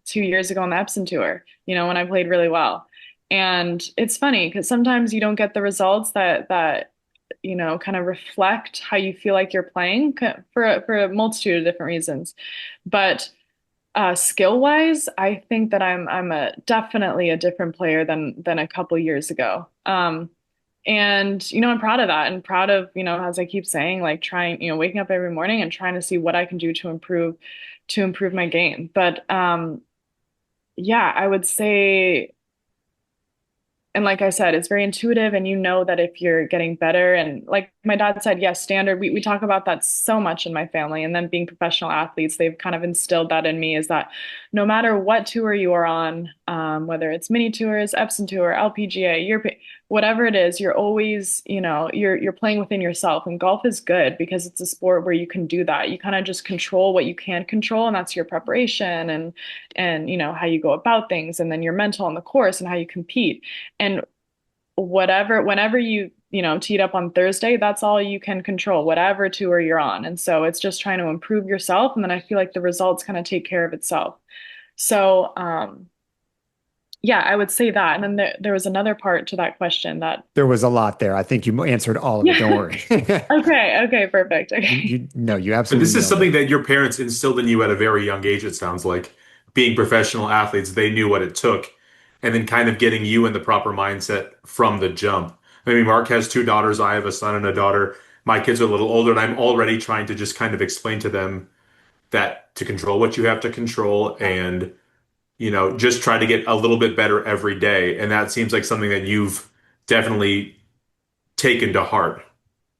2 years ago on the Epson tour, when I played really well. And it's funny because sometimes you don't get the results that kind of reflect how you feel like you're playing for a multitude of different reasons. But skill wise, I think that I'm a definitely a different player than a couple years ago. And I'm proud of that and proud of, as I keep saying, like trying, waking up every morning and trying to see what I can do to improve my game. But yeah, I would say, and like I said, it's very intuitive, and you know that if you're getting better, and like my dad said, yes, standard. We talk about that so much in my family, and then being professional athletes, they've kind of instilled that in me is that no matter what tour you are on, whether it's mini tours, Epson tour, LPGA, whatever it is, you're always, you're playing within yourself, and golf is good because it's a sport where you can do that. You kind of just control what you can control, and that's your preparation and how you go about things, and then your mental on the course and how you compete. And whenever you teed up on Thursday, that's all you can control, whatever tour you're on. And so it's just trying to improve yourself. And then I feel like the results kind of take care of itself. So, yeah, I would say that. And then there was another part to that question that, There was a lot there. I think you answered all of it. Don't yeah. worry. Okay. Okay. Perfect. Okay. You no, you But absolutely this is nailed something it. that your parents instilled in you at a very young age, it sounds like. Being professional athletes, they knew what it took, and then kind of getting you in the proper mindset from the jump. I mean, Mark has two daughters. I have a son and a daughter. My kids are a little older, and I'm already trying to just kind of explain to them that to control what you have to control and, just try to get a little bit better every day. And that seems like something that you've definitely taken to heart.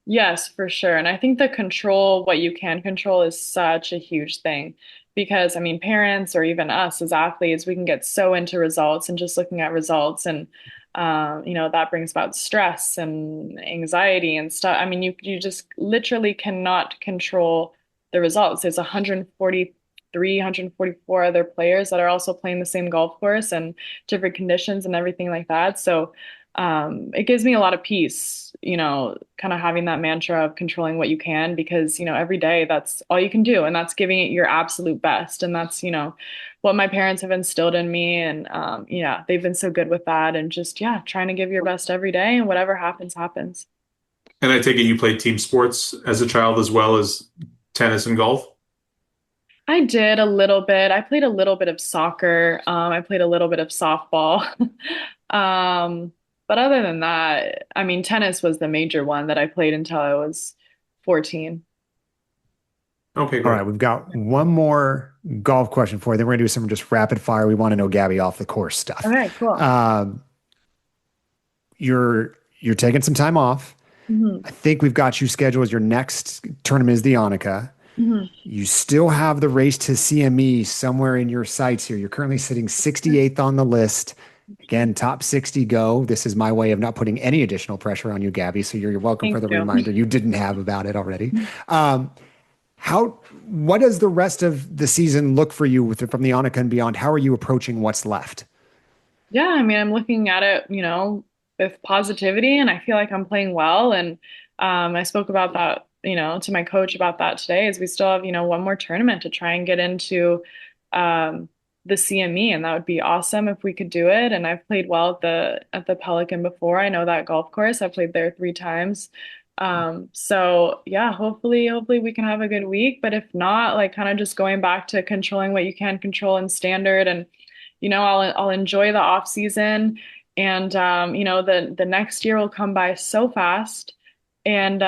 Yes, for sure. And I think the control what you can control is such a huge thing because I mean, parents or even us as athletes, we can get so into results and just looking at results and that brings about stress and anxiety and stuff. I mean, you just literally cannot control the results. There's 143, 144 other players that are also playing the same golf course and different conditions and everything like that. So it gives me a lot of peace, kind of having that mantra of controlling what you can because, every day that's all you can do and that's giving it your absolute best. And that's, what my parents have instilled in me. And yeah, they've been so good with that and just, yeah, trying to give your best every day and whatever happens, happens. And I take it you played team sports as a child as well as tennis and golf? I did a little bit. I played a little bit of soccer. I played a little bit of softball. Um, but other than that, I mean, tennis was the major one that I played until I was 14. Okay, All great. right, we've got one more golf question for you. Then we're gonna do some just rapid fire. We want to know Gabby off the course stuff. Okay, cool. Um, you're taking some time off. Hmm. I think we've got you scheduled as your next tournament is the Annika. Hmm. You still have the race to CME somewhere in your sights here. You're currently sitting 68th on the list. Again, top 60 go. This is my way of not putting any additional pressure on you, Gabby. So you're welcome for Thank the you. reminder you didn't have about it already. Um, how, what does the rest of the season look for you from the Annika and beyond? How are you approaching what's left? Yeah, I mean, I'm looking at it, with positivity, and I feel like I'm playing well. And I spoke about that, to my coach about that today, is we still have, one more tournament to try and get into the CME, and that would be awesome if we could do it. And I've played well at the Pelican before. I know that golf course. I played there 3 times. So yeah, hopefully we can have a good week. But if not, like kind of just going back to controlling what you can control and standard and I'll enjoy the off season and the next year will come by so fast and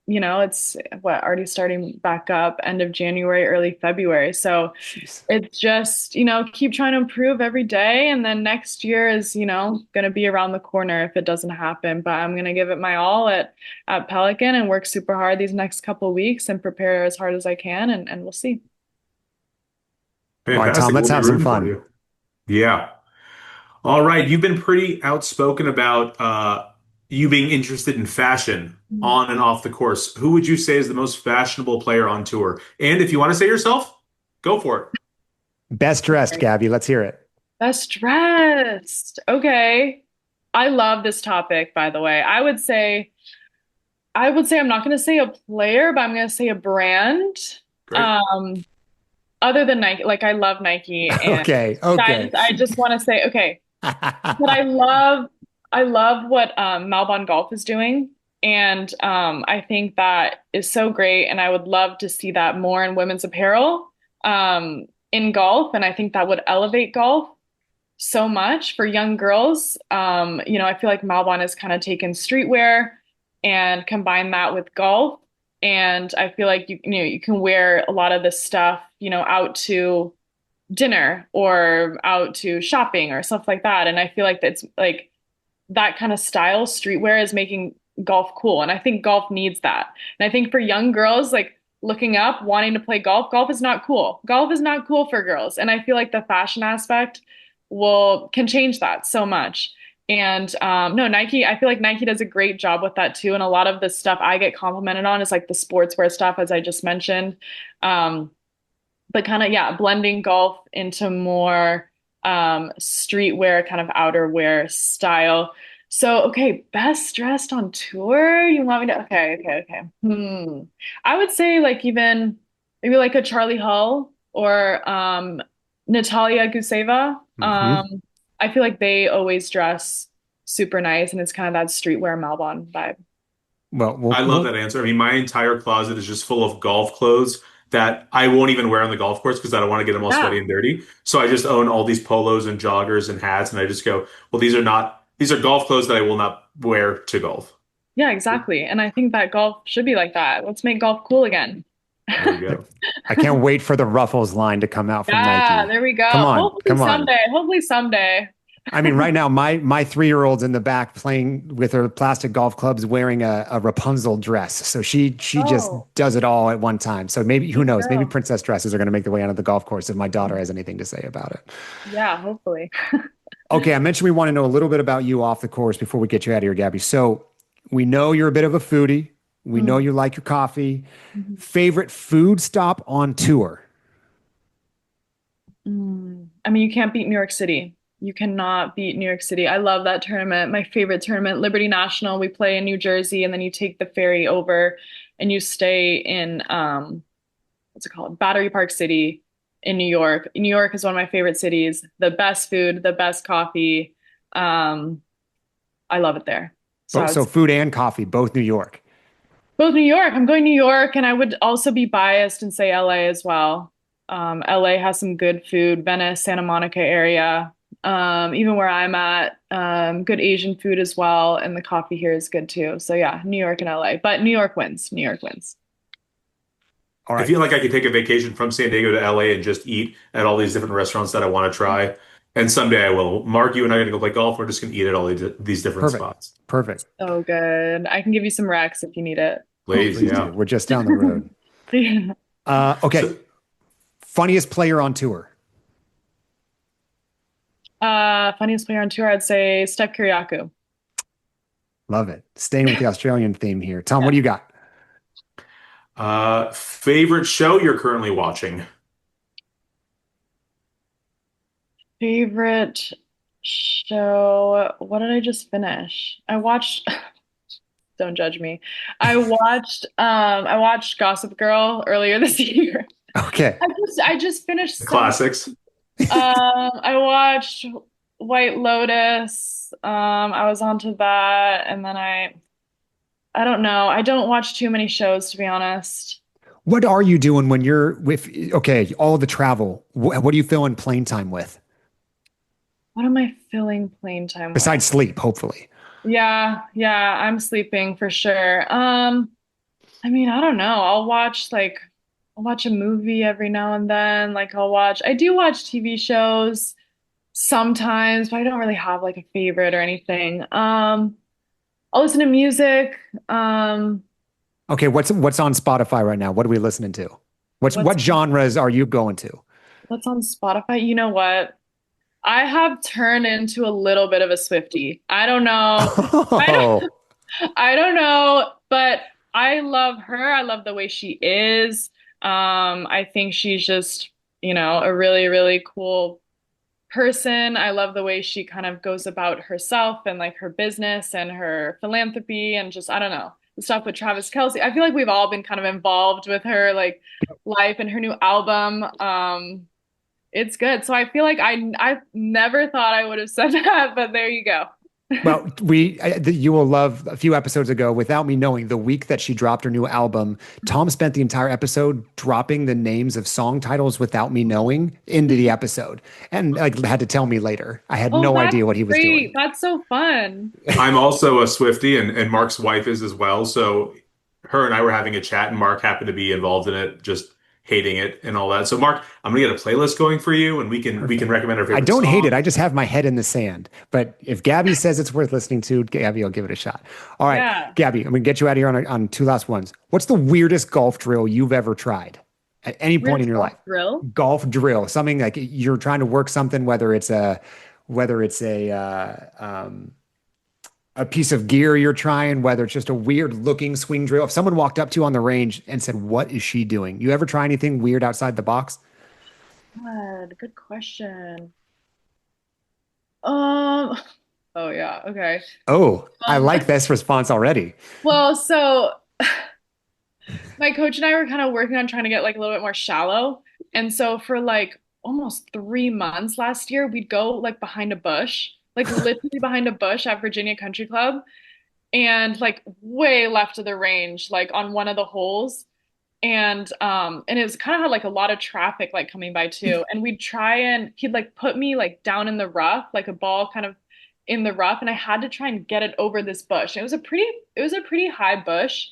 it's what already starting back up end of January, early February. So Jeez. it's just, keep trying to improve every day and then next year is, going to be around the corner if it doesn't happen, but I'm going to give it my all at Pelican and work super hard these next couple of weeks and prepare as hard as I can and we'll see. All right, Tom, Fantastic. let's We'll be have some rooting for fun. you. Yeah. All right. You've been pretty outspoken about you being interested in fashion on and off the course. Who would you say is the most fashionable player on tour? And if you want to say yourself, go for it. Best dressed, Gabby. Let's hear it. Best dressed. Okay. I love this topic, by the way. I would say I'm not going to say a player, but I'm going to say a brand. Great. Um, other than Nike, like I love Nike and Okay, I, okay. I just want to say, okay, but I love what Malbon Golf is doing. And I think that is so great. And I would love to see that more in women's apparel in golf. And I think that would elevate golf so much for young girls. I feel like Malbon has kind of taken streetwear and combined that with golf. And I feel like you can wear a lot of this stuff, out to dinner or out to shopping or stuff like that. And I feel like that's like that kind of style streetwear is making golf cool. And I think golf needs that. And I think for young girls, like looking up, wanting to play golf, golf is not cool. Golf is not cool for girls. And I feel like the fashion aspect can change that so much. And no, Nike, I feel like Nike does a great job with that too. And a lot of the stuff I get complimented on is like the sportswear stuff, as I just mentioned. Um, but kind of, yeah, blending golf into more streetwear, kind of outerwear style. So, okay, best dressed on tour? You want me to? Okay. I would say like even maybe like a Charlie Hull or Natalia Guseva. Hmm. I feel like they always dress super nice and it's kind of that streetwear Malbon vibe. Well, I love that answer. I mean, my entire closet is just full of golf clothes that I won't even wear on the golf course because I don't want to get them all Yeah. sweaty and dirty. So I just own all these polos and joggers and hats, and I just go, well, these are golf clothes that I will not wear to golf. Yeah, exactly. And I think that golf should be like that. Let's make golf cool again. There you go. I can't wait for the Ruffles line to come out from Yeah, Nike. there we go. Come on, Hopefully come on. someday. Hopefully someday. I mean, right now, my 3-year-old's in the back playing with her plastic golf clubs, wearing a Rapunzel dress. So she just Oh, does it all at one time. So maybe who knows? Maybe girl. princess dresses are going to make their way onto the golf course if my daughter has anything to say about it. Yeah, hopefully. Okay, I mentioned we want to know a little bit about you off the course before we get you out of here, Gabby. So we know you're a bit of a foodie. We know Mhm. you like your coffee. Mhm. Favorite food stop on tour? I mean, you can't beat New York City. You cannot beat New York City. I love that tournament. My favorite tournament, Liberty National. We play in New Jersey and then you take the ferry over and you stay in what's it called? Battery Park City in New York. New York is one of my favorite cities. The best food, the best coffee. I love it there. So I would So food and coffee, both New York. both New York. I'm going New York, and I would also be biased and say LA as well. LA has some good food, Venice, Santa Monica area. Even where I'm at, good Asian food as well, and the coffee here is good too. So yeah, New York and LA, but New York wins. New York wins. All I right. feel like I could take a vacation from San Diego to LA and just eat at all these different restaurants that I want to try. And someday I will. Mark, you and I are going to go play golf. We're just going to eat at all these different Perfect. spots. Perfect. So good. I can give you some recs if you need it. Oh, Please, please yeah. do. We're just down the road. Yeah. Okay. So, Funniest player on tour. Funniest player on tour, I'd say Steph Kyriakou. Love it. Staying with the Australian theme here. Tom, Yeah. what do you got? favorite show you're currently watching? Favorite show. What did I just finish? I watched, don't judge me. I watched Gossip Girl earlier this year. Okay. I just finished The some. classics. I watched White Lotus. I was onto that, and then I don't know. I don't watch too many shows, to be honest. What are you doing when you're with, okay, all the travel? What are you filling plane time with? What am I filling plane time with? Besides sleep, hopefully. Yeah, I'm sleeping for sure. I mean, I don't know. I'll watch a movie every now and then. I do watch TV shows sometimes, but I don't really have like a favorite or anything. I'll listen to music. Okay, what's on Spotify right now? What are we listening to? What's What genres are you going to? what's on Spotify? You know what? I have turned into a little bit of a Swiftie. I don't know. I Oh, don't I don't know, but I love her. I love the way she is. I think she's just, a really, really cool person. I love the way she kind of goes about herself and like her business and her philanthropy and just, I don't know, the stuff with Travis Kelce. I feel like we've all been kind of involved with her like life and her new album. It's good. So I feel like I never thought I would have said that, but there you go. well, you will love a few episodes ago, without me knowing, the week that she dropped her new album, Tom spent the entire episode dropping the names of song titles without me knowing into the episode, and like had to tell me later. I had Oh, no that's idea what he was great. doing. That's so fun. I'm also a Swiftie, and Mark's wife is as well. So her and I were having a chat, and Mark happened to be involved in it, just hating it and all that. So Mark, I'm gonna get a playlist going for you, and we can recommend our I favorite don't hate song. it. I just have my head in the sand. But if Gabby says it's worth listening to, Gabby, I'll give it a shot. All right, Yeah. Gabby, I'm gonna get you out of here on two last ones. What's the weirdest golf drill you've ever tried at any point in Weirdest your golf life? drill. Golf drill, something like you're trying to work something, whether it's a piece of gear you're trying, whether it's just a weird looking swing drill. If someone walked up to you on the range and said, "What is she doing?" You ever try anything weird outside the box? Good question. Oh yeah, okay. Oh, I Um, like this response already. well, so my coach and I were kind of working on trying to get like a little bit more shallow. And so for like almost 3 months last year, we'd go like behind a bush, like literally behind a bush at Virginia Country Club and like way left of the range, like on one of the holes. And it was kind of had like a lot of traffic like coming by too. And we'd try and he'd like put me like down in the rough, like a ball kind of in the rough, and I had to try and get it over this bush. It was a pretty high bush.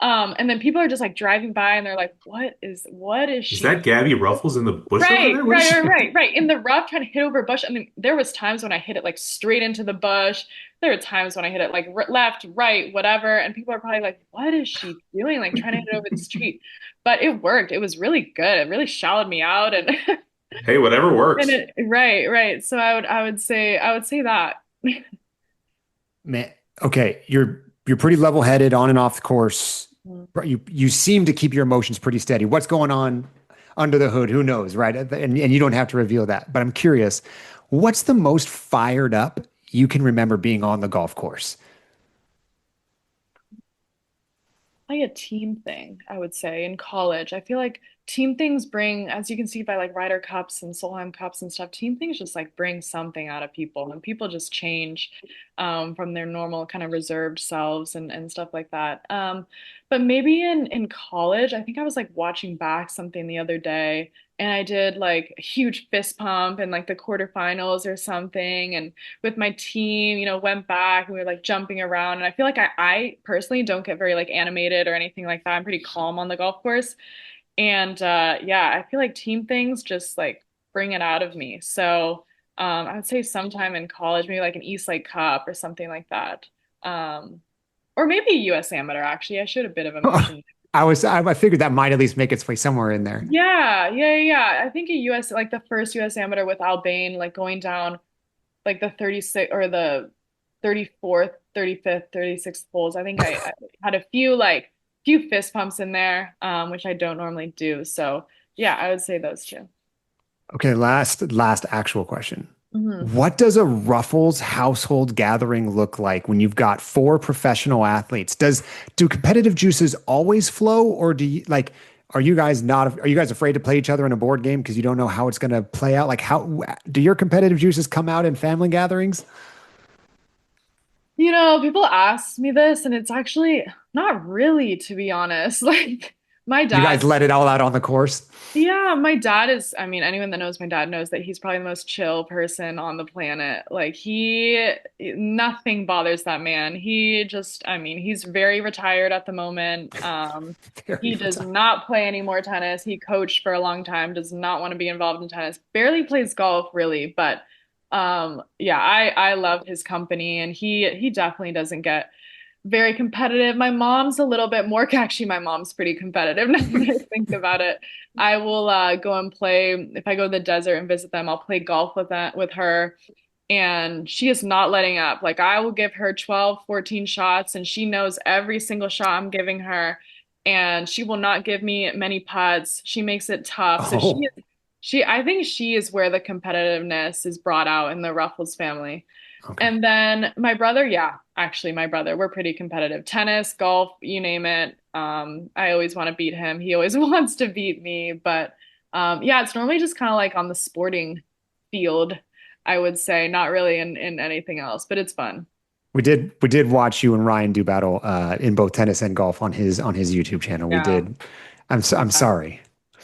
And then people are just like driving by and they're like, what is Is she? that Gabi Ruffels in the bush over Right, there? What is right, right, she? right, right. In the rough, trying to hit over a bush. And then there was times when I hit it like straight into the bush. There were times when I hit it like left, right, whatever. And people are probably like, what is she doing? Like trying to hit it over the street. But it worked. It was really good. It really shallowed me out. And Hey, whatever and works. right, right. So I would say that. Man, okay, you're pretty level-headed on and off the course. Mm. You seem to keep your emotions pretty steady. What's going on under the hood. Who knows, right? And you don't have to reveal that. But I'm curious, what's the most fired up you can remember being on the golf course? Like a team thing, I would say, in college. I feel like team things bring, as you can see by like Ryder Cups and Solheim Cups and stuff, team things just like bring something out of people, and people just change from their normal kind of reserved selves and stuff like that. But maybe in college, I think I was like watching back something the other day, and I did like a huge fist pump in like the quarterfinals or something, and with my team, went back and we were like jumping around. And I feel like I personally don't get very like animated or anything like that. I'm pretty calm on the golf course. And yeah, I feel like team things just like bring it out of me. So I would say sometime in college, maybe like an East Lake Cup or something like that. Um, or maybe a US Amateur, actually. I showed a bit of emotion. I figured that might at least make its way somewhere in there. Yeah. I think a US, like the first US Amateur with Albane, like going down like the 36 or the 34th, 35th, 36th holes. I think I had a few fist pumps in there, which I don't normally do. So yeah, I would say those two. Okay, last actual question. Mhm. What does a Ruffles household gathering look like when you've got four professional athletes? Do competitive juices always flow, or do you like are you guys afraid to play each other in a board game because you don't know how it's going to play out? Like how do your competitive juices come out in family gatherings? People ask me this, and it's actually not really, to be honest. Like my You guys dad, let it all out on the course? yeah, my dad is, I mean, anyone that knows my dad knows that he's probably the most chill person on the planet. Like nothing bothers that man. He just, I mean, he's very retired at the moment. Very He does retired. not play any more tennis. He coached for a long time, does not want to be involved in tennis, barely plays golf really, but yeah, I love his company, and he definitely doesn't get very competitive. My mom's a little bit more, actually, my mom's pretty competitive now that I think about it. I will go and play if I go to the desert and visit them, I'll play golf with her, and she is not letting up. Like I will give her 12, 14 shots, and she knows every single shot I'm giving her, and she will not give me many putts. She makes it tough. So Oh, I think she is where the competitiveness is brought out in the Ruffles family. okay. And then my brother, yeah, actually my brother, we're pretty competitive. Tennis, golf, you name it. I always want to beat him. He always wants to beat me. But yeah, it's normally just kind of like on the sporting field, I would say, not really in anything else, but it's fun. We did watch you and Ryan do battle in both tennis and golf on his YouTube channel. We Yeah. did. I'm Yeah. sorry.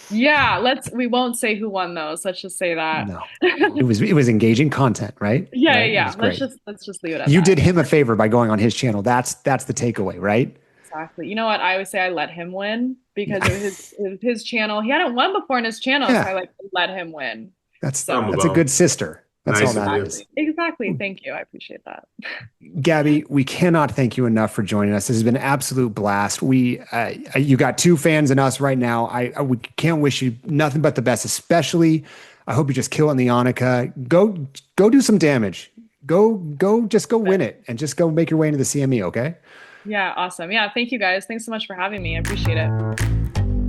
Yeah, we won't say who won those. Let's just say that. No. It was engaging content, right? Right. It Yeah. was great. Let's just leave it at You that. did him a favor by going on his channel. That's the takeaway, right? Exactly. You know what? I always say I let him win because it was his channel. He hadn't won before in his channel, so I Yeah. like let him win. I'm So That's a good about sister. That's all nice of that you. is. exactly. Thank you. I appreciate that. Gabby, we cannot thank you enough for joining us. This has been an absolute blast. You got two fans in us right now. We can't wish you nothing but the best. Especially, I hope you just kill it in the Annika. Go do some damage. Just go win it and just go make your way into the CME. Okay. Yeah, awesome. Yeah, thank you guys. Thanks so much for having me. I appreciate it.